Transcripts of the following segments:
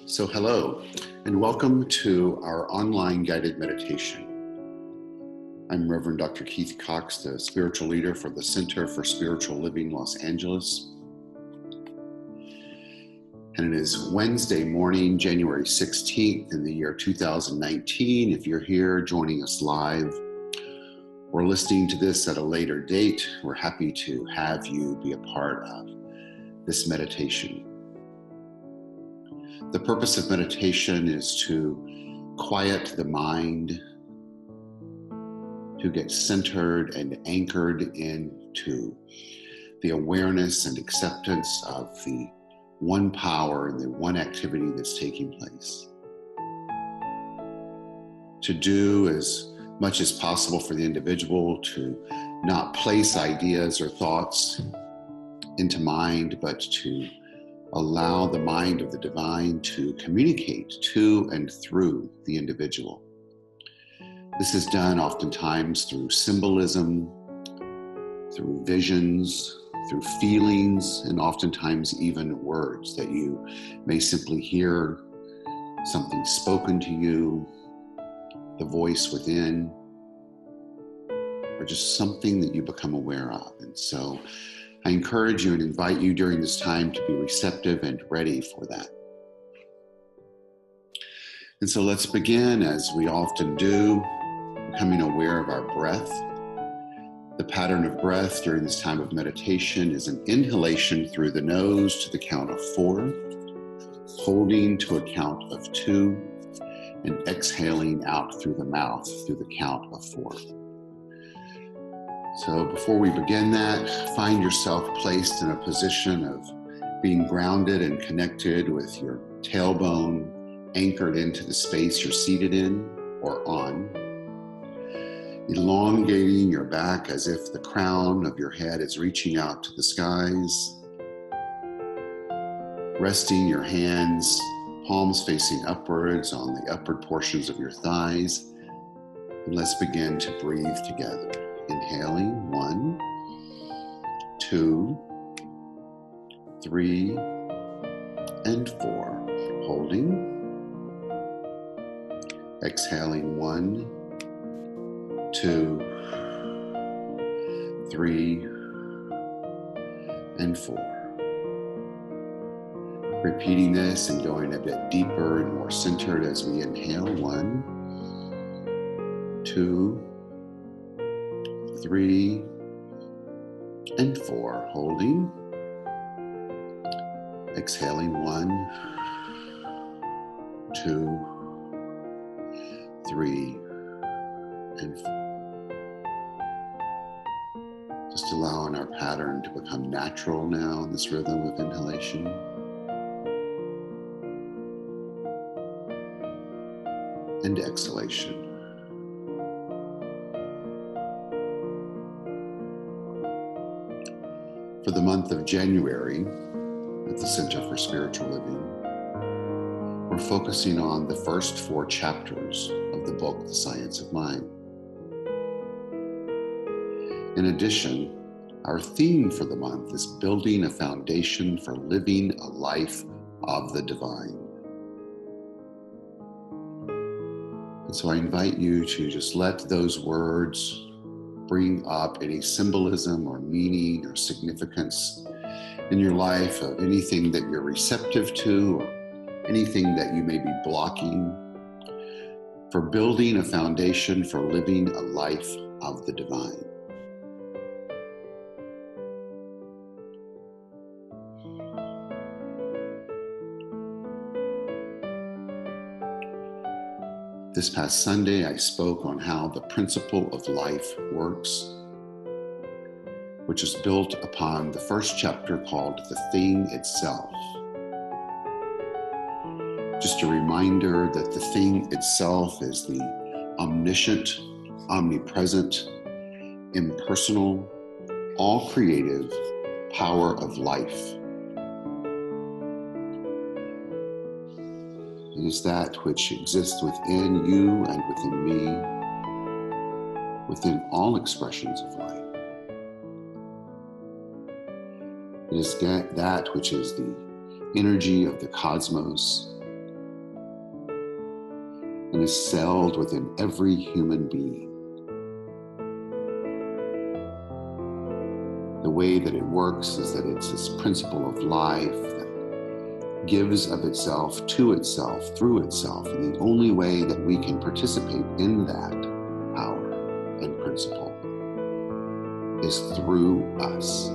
So hello, and welcome to our online guided meditation. I'm Reverend Dr. Keith Cox, the spiritual leader for the Center for Spiritual Living, Los Angeles. And it is Wednesday morning, January 16th in the year 2019. If you're here joining us live or listening to this at a later date, we're happy to have you be a part of this meditation. The purpose of meditation is to quiet the mind, to get centered and anchored into the awareness and acceptance of the one power and the one activity that's taking place. To do as much as possible for the individual to not place ideas or thoughts into mind, but to allow the mind of the divine to communicate to and through the individual. This is done oftentimes through symbolism, through visions, through feelings, and oftentimes even words that you may simply hear, something spoken to you, the voice within, or just something that you become aware of. And so I encourage you and invite you during this time to be receptive and ready for that. And so let's begin, as we often do, becoming aware of our breath. The pattern of breath during this time of meditation is an inhalation through the nose to the count of 4, holding to a count of 2, and exhaling out through the mouth through the count of 4. So before we begin that, find yourself placed in a position of being grounded and connected with your tailbone anchored into the space you're seated in or on. Elongating your back as if the crown of your head is reaching out to the skies. Resting your hands, palms facing upwards on the upward portions of your thighs. And let's begin to breathe together. Inhaling, 1, 2, 3, and 4. Holding. Exhaling, 1, 2, 3, and 4. Repeating this and going a bit deeper and more centered as we inhale. 1, 2, 3, and 4. Holding. Exhaling, 1, 2, 3, and 4. Just allowing our pattern to become natural now in this rhythm of inhalation. And exhalation. For the month of January at the Center for Spiritual Living, we're focusing on the first 4 chapters of the book, The Science of Mind. In addition, our theme for the month is building a foundation for living a life of the divine. And so I invite you to just let those words bring up any symbolism or meaning or significance in your life of anything that you're receptive to or anything that you may be blocking for building a foundation for living a life of the divine. This past Sunday, I spoke on how the principle of life works, which is built upon the first chapter called The Thing Itself. Just a reminder that the thing itself is the omniscient, omnipresent, impersonal, all-creative power of life. It is that which exists within you and within me, within all expressions of life. It is that which is the energy of the cosmos, and is celled within every human being. The way that it works is that it's this principle of life that gives of itself to itself, through itself, and the only way that we can participate in that power and principle is through us.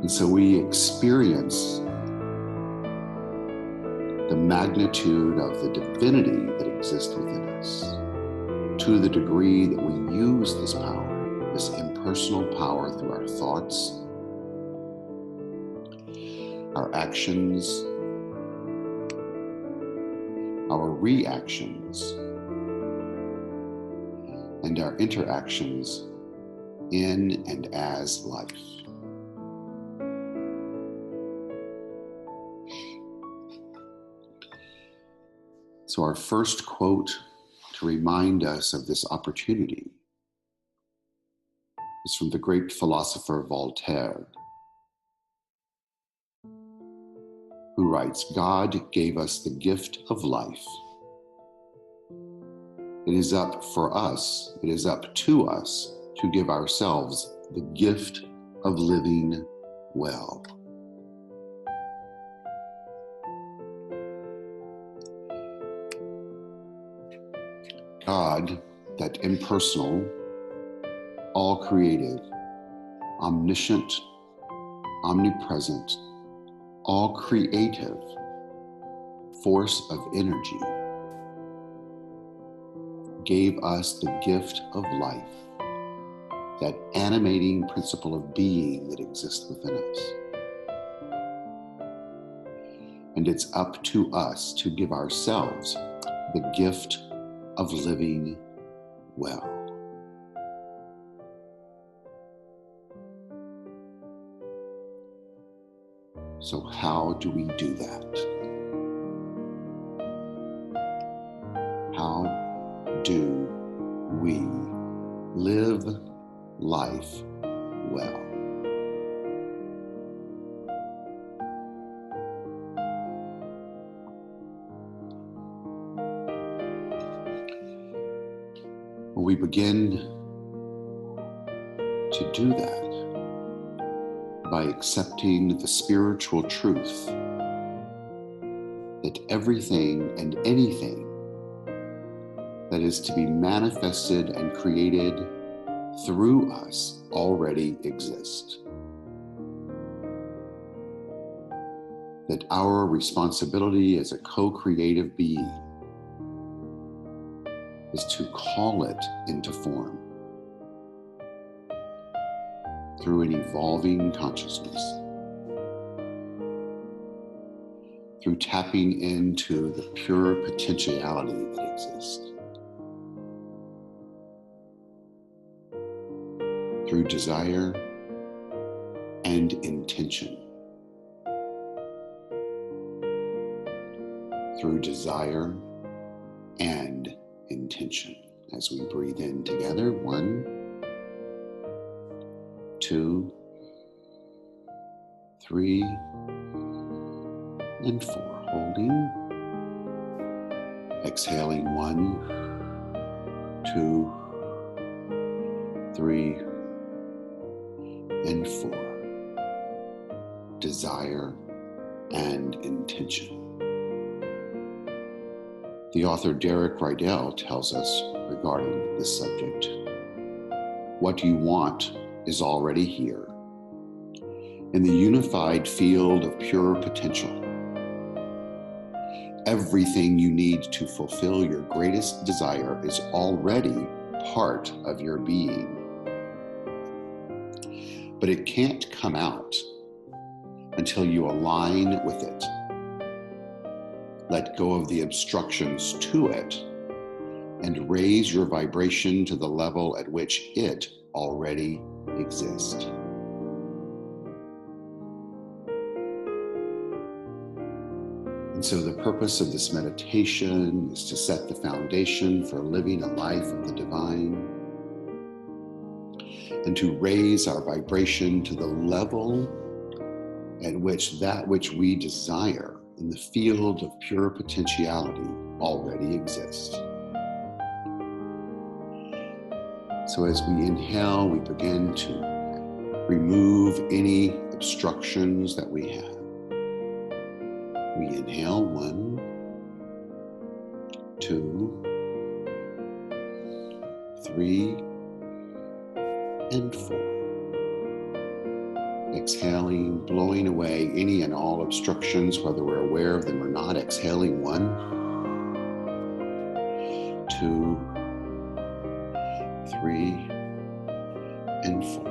And so we experience the magnitude of the divinity that exists within us to the degree that we use this power, this impersonal power, through our thoughts, our actions, our reactions, and our interactions in and as life. So our first quote to remind us of this opportunity is from the great philosopher Voltaire, who writes, "God gave us the gift of life. It is up to us to give ourselves the gift of living well." God, that impersonal, all-creative, omniscient, omnipresent, all-creative force of energy, gave us the gift of life, that animating principle of being that exists within us. And it's up to us to give ourselves the gift of living well. So how do we do that? How do we live life well? Well, we begin to do that by accepting the spiritual truth that everything and anything that is to be manifested and created through us already exist. That our responsibility as a co-creative being is to call it into form through an evolving consciousness, through tapping into the pure potentiality that exists, through desire and intention, through desire and intention. As we breathe in together, 1, 2, 3, and 4. Holding. Exhaling, 1, 2, 3, and 4. Desire and intention. The author Derek Rydell tells us regarding this subject, what you want is already here. In the unified field of pure potential, everything you need to fulfill your greatest desire is already part of your being. But it can't come out until you align with it. Let go of the obstructions to it and raise your vibration to the level at which it already exists. And so the purpose of this meditation is to set the foundation for living a life of the divine and to raise our vibration to the level at which that which we desire in the field of pure potentiality already exist. So as we inhale, we begin to remove any obstructions that we have. We inhale 1, 2, 3, and 4. Exhaling, blowing away any and all obstructions, whether we're aware of them or not. Exhaling 1, 2, 3, and 4.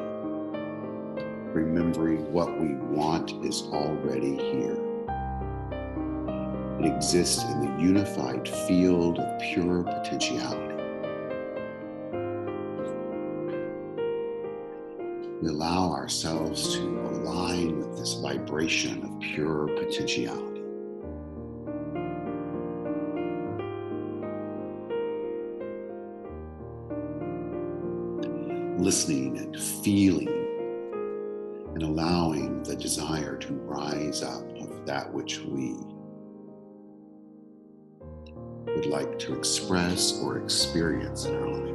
Remembering what we want is already here. It exists in the unified field of pure potentiality. We allow ourselves to align with this vibration of pure potentiality. Listening and feeling and allowing the desire to rise up of that which we would like to express or experience in our life.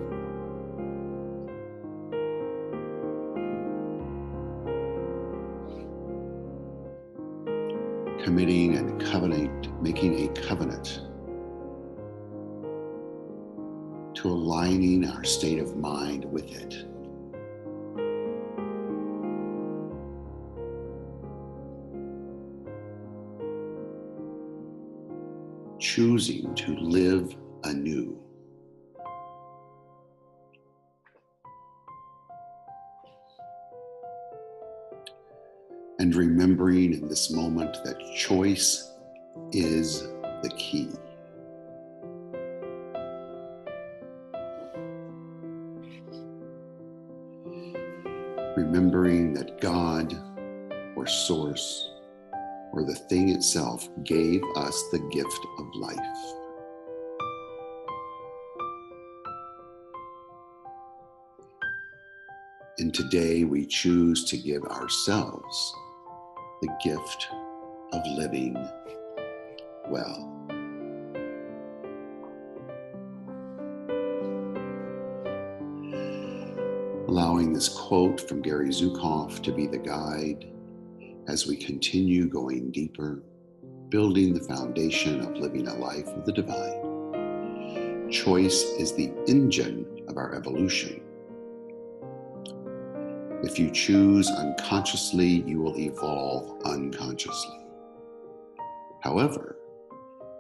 Committing and making a covenant to aligning our state of mind with it. Choosing to live anew. And remembering in this moment that choice is the key. Remembering that God or Source or the thing itself gave us the gift of life. And today we choose to give ourselves the gift of living well. Allowing this quote from Gary Zukav to be the guide as we continue going deeper, building the foundation of living a life of the divine. Choice is the engine of our evolution. If you choose unconsciously, you will evolve unconsciously. However,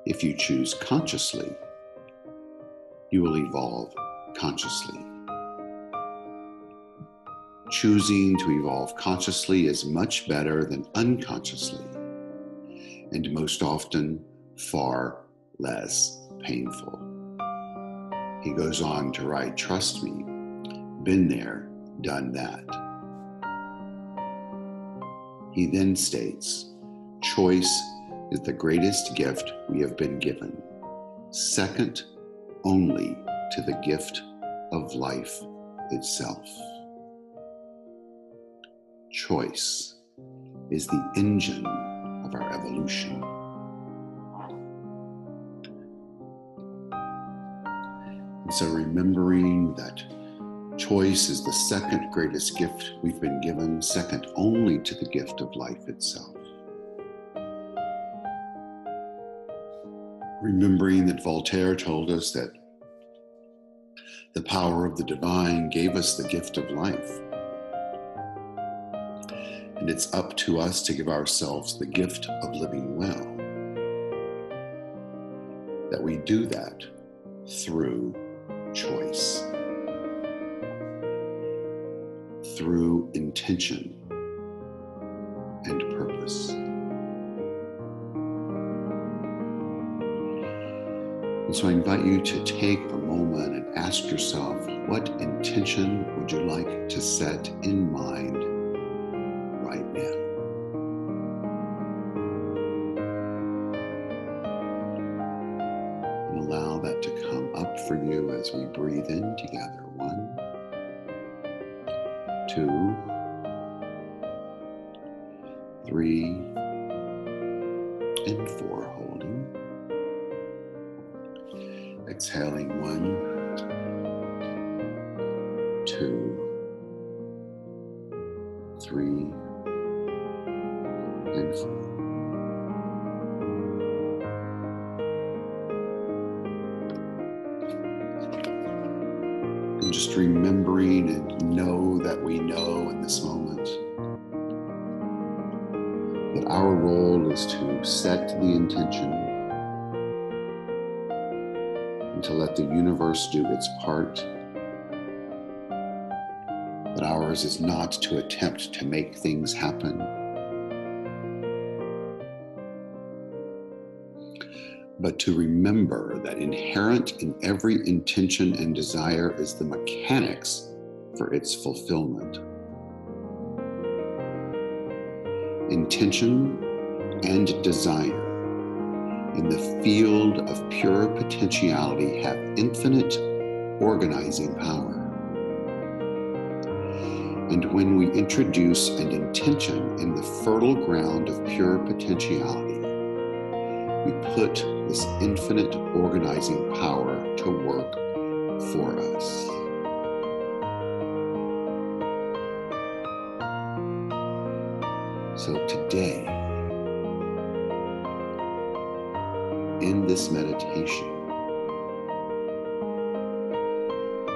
if you choose consciously, you will evolve consciously. Choosing to evolve consciously is much better than unconsciously, and most often far less painful. He goes on to write, "Trust me, been there, done that." He then states, "Choice is the greatest gift we have been given, second only to the gift of life itself." Choice is the engine of our evolution. And so remembering that choice is the second greatest gift we've been given, second only to the gift of life itself. Remembering that Voltaire told us that the power of the divine gave us the gift of life. And it's up to us to give ourselves the gift of living well. That we do that through choice, through intention and purpose. And so I invite you to take a moment and ask yourself, what intention would you like to set in mind right now? And allow that to come up for you as we breathe in together. 1, 2, 3, and 4, holding. Exhaling 1, 2, 3, and 4. And just remembering and know that we know in this moment that our role is to set the intention and to let the universe do its part. That ours is not to attempt to make things happen, but to remember that inherent in every intention and desire is the mechanics for its fulfillment. Intention and desire in the field of pure potentiality have infinite organizing power. And when we introduce an intention in the fertile ground of pure potentiality, we put this infinite organizing power to work for us. So today, in this meditation,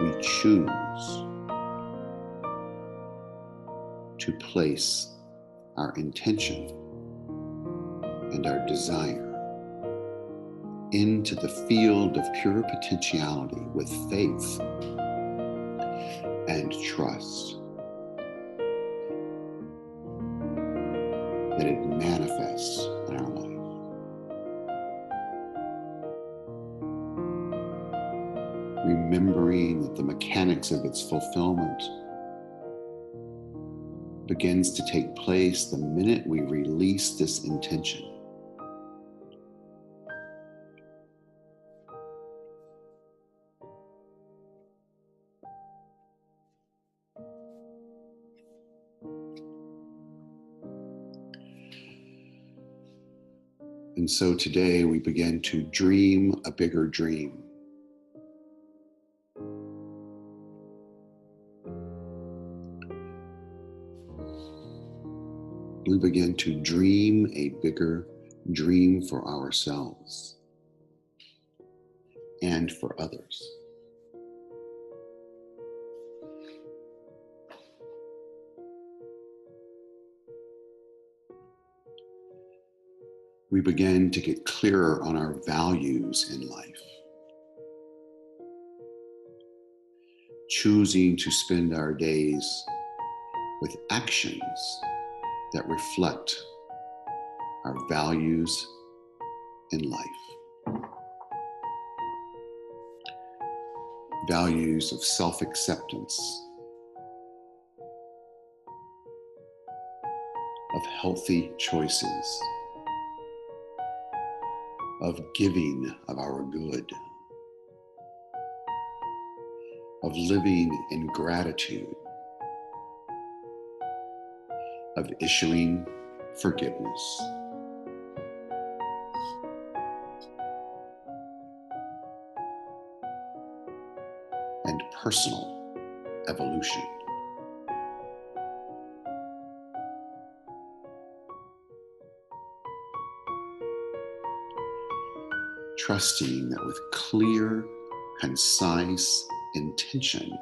we choose to place our intention and our desire into the field of pure potentiality with faith and trust that it manifests in our life. Remembering that the mechanics of its fulfillment begins to take place the minute we release this intention. And so today we begin to dream a bigger dream. We begin to dream a bigger dream for ourselves and for others. We begin to get clearer on our values in life, choosing to spend our days with actions that reflect our values in life. Values of self-acceptance, of healthy choices, of giving of our good, of living in gratitude, of issuing forgiveness. And personal evolution. Trusting that with clear, concise intention,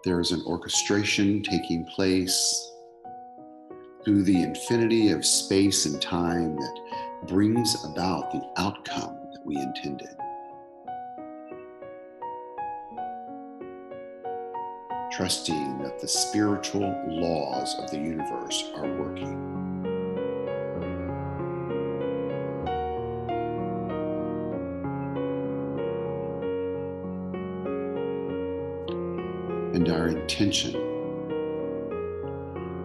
there is an orchestration taking place through the infinity of space and time that brings about the outcome that we intended. Trusting that the spiritual laws of the universe are working. And our intention,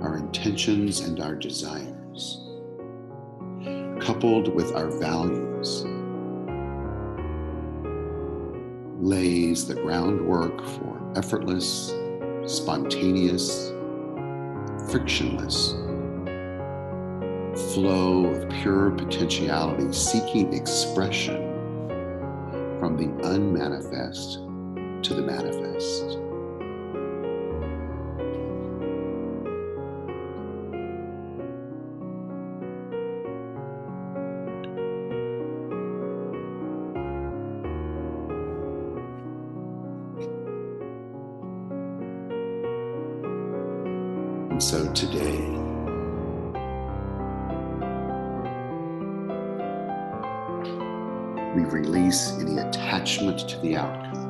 our intentions and our desires, coupled with our values, lays the groundwork for effortless, spontaneous, frictionless flow of pure potentiality seeking expression from the unmanifest to the manifest. And so today, we release any attachment to the outcome,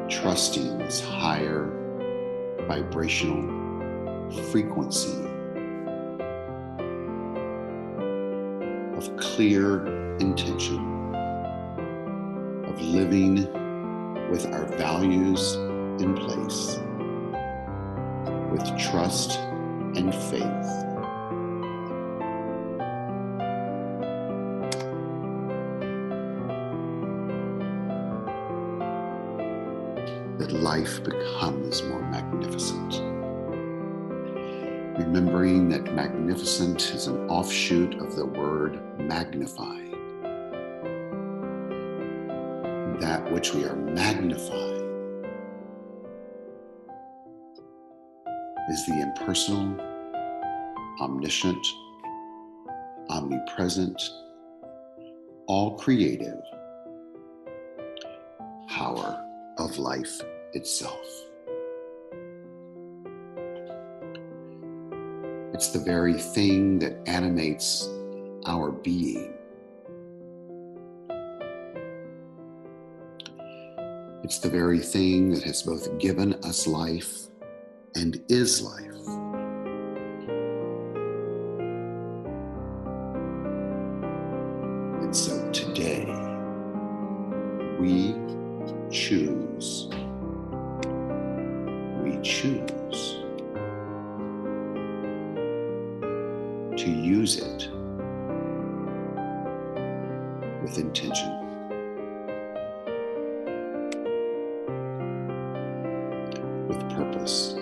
trusting this higher vibrational frequency of clear intention, of living with our values in place, with trust and faith. That life becomes more magnificent. Remembering that magnificent is an offshoot of the word magnify. That which we are magnifying is the impersonal, omniscient, omnipresent, all creative power of life itself. It's the very thing that animates our being. It's the very thing that has both given us life and is life. And so today, we choose to use it with intention. With purpose.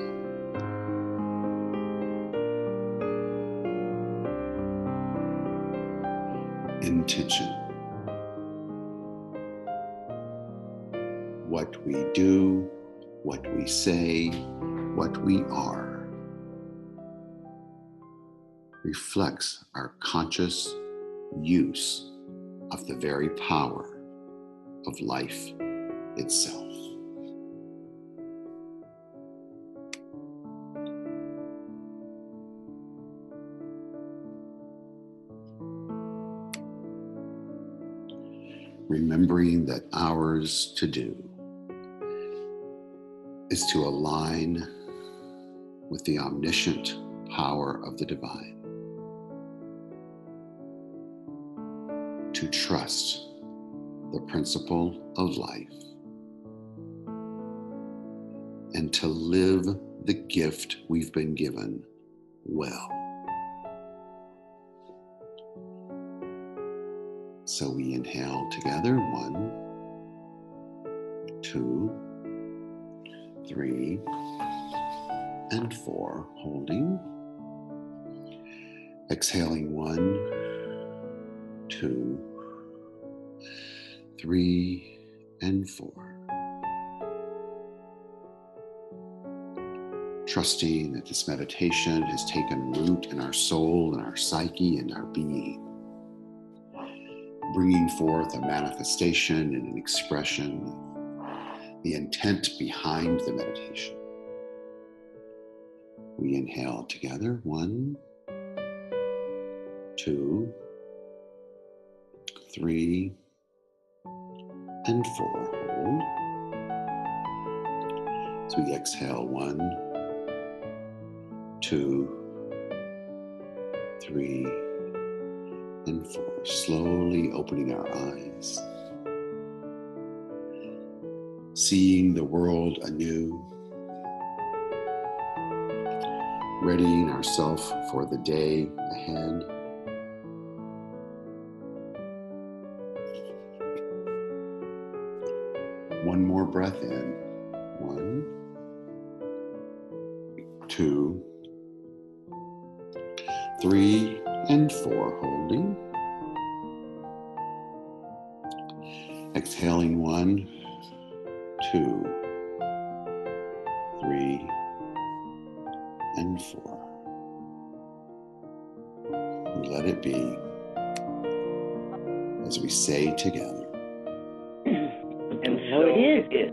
Intention. What we do, what we say, what we are reflects our conscious use of the very power of life itself. Remembering that ours to do is to align with the omniscient power of the divine, to trust the principle of life, and to live the gift we've been given well. So we inhale together, 1, 2, 3, and 4, holding. Exhaling, 1, 2, 3, and 4. Trusting that this meditation has taken root in our soul and our psyche and our being, bringing forth a manifestation and an expression of the intent behind the meditation. We inhale together, 1, 2, 3, and 4. Hold. So we exhale, 1, 2, 3, and 4. Slowly opening our eyes, seeing the world anew, readying ourselves for the day ahead. One more breath in. 1, 2, 3 and 4, holding. Exhaling 1, 2, 3, and 4. And let it be as we say together. And so it is.